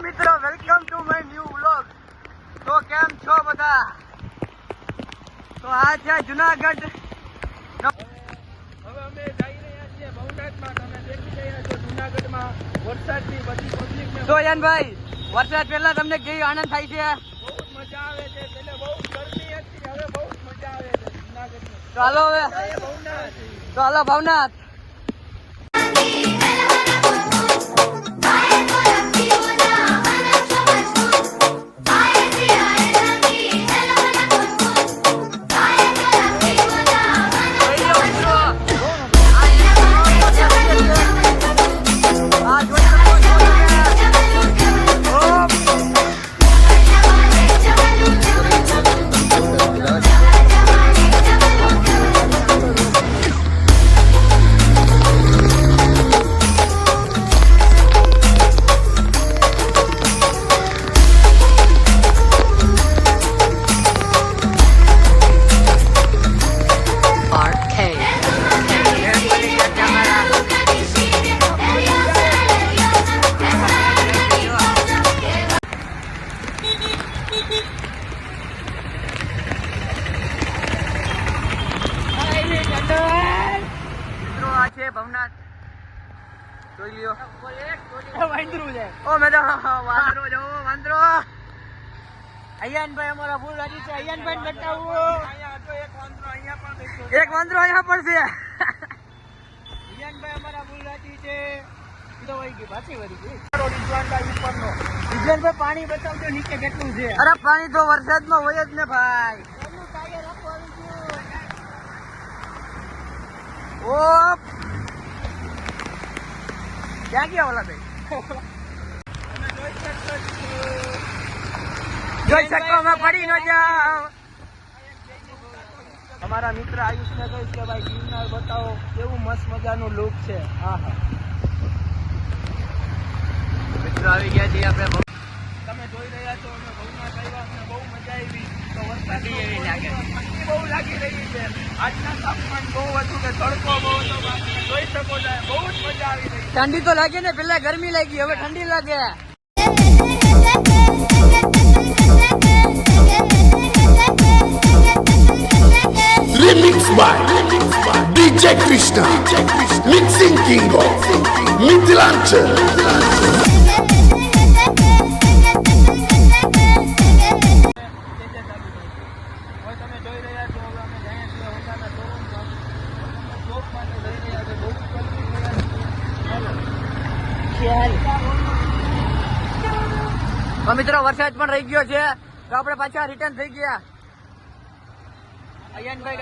મિત્રો, welcome to my new vlog. તો કેમ છો બધા? તો આ છે જુનાગઢ. હવે અમે જઈ રહ્યા છીએ ભવનાથમાં. તમે દેખી રહ્યા છો જુનાગઢમાં વરસાદની બધી પબ્લિકને તો યનભાઈ, વરસાદ પહેલા તમને કેવી આનંદ થાય છે? બહુ જ મજા આવે છે. પહેલા બહુ ગરમી હતી, હવે બહુ જ મજા આવે છે જુનાગઢમાં. તો હાલો હવે, ભવનાથ તો હાલો ભવનાથ. ભવનાથ જોઈ લ્યો. વાંદરું છે. ઓ મેડમ, વાંદરો જો વાંદરો. અયાનભાઈ અમારા ફૂલ રાજી છે. અયાનભાઈ બતાવો. અહીંયા તો એક વાંદરો અહીંયા પણ બેઠો છે. એક વાંદરો અહીંયા પણ છે. અયાનભાઈ અમારા ફૂલ રાજી છે. સીધો વળી ગઈ, પાછી વળી ગઈ. રિઝવાનભાઈ ઉપરનો. રિઝવાનભાઈ પાણી બતાવજો નીચે કેટલું છે. અરે પાણી તો વરસાદમાં હોય જ ને ભાઈ. એનું ટાયર આપવાનું છે. ઓ ક્યાં ગયા ઓલા ભાઈ? તમે જોઈ શકો છો. જોઈ શકો, મેં પડી ન જાવ. અમારા મિત્ર આયુષને કહીશ કે ભાઈ ગિરનાર બતાવો, કેવું મસ્ત મજાનું લુક છે. હા હા, મિત્રો આવી ગયા છીએ આપણે. તમે જોઈ રહ્યા છો અમે ભવનાથ આવ્યા, અમને બહુ મજા આવી. તો વરસાદ એવી લાગે. ઠંડી બહુ લાગી રહી છે. આજના તાપમાન બહુ હતું કે તડકો બહુ હતો. તમે જોઈ શકો છો, બહુ જ મજા આવી રહી છે. ઠંડી તો લાગે ને, પેલા ગરમી લાગી, હવે ઠંડી લાગે. Remix by DJ Krishna, Mixing King of Mithilanchal. હવે તમે જોઈ રહ્યા છો, હવે અમે જઈએ છીએ હોન્ડાના શોરૂમમાં. શોપ માટે જઈ રહ્યા છે. બહુ જ ગરમી તો મિત્રો વરસાદ પણ રહી ગયો છે, તો આપણે પાછા રિટર્ન થઈ ગયા. અયાનભાઈ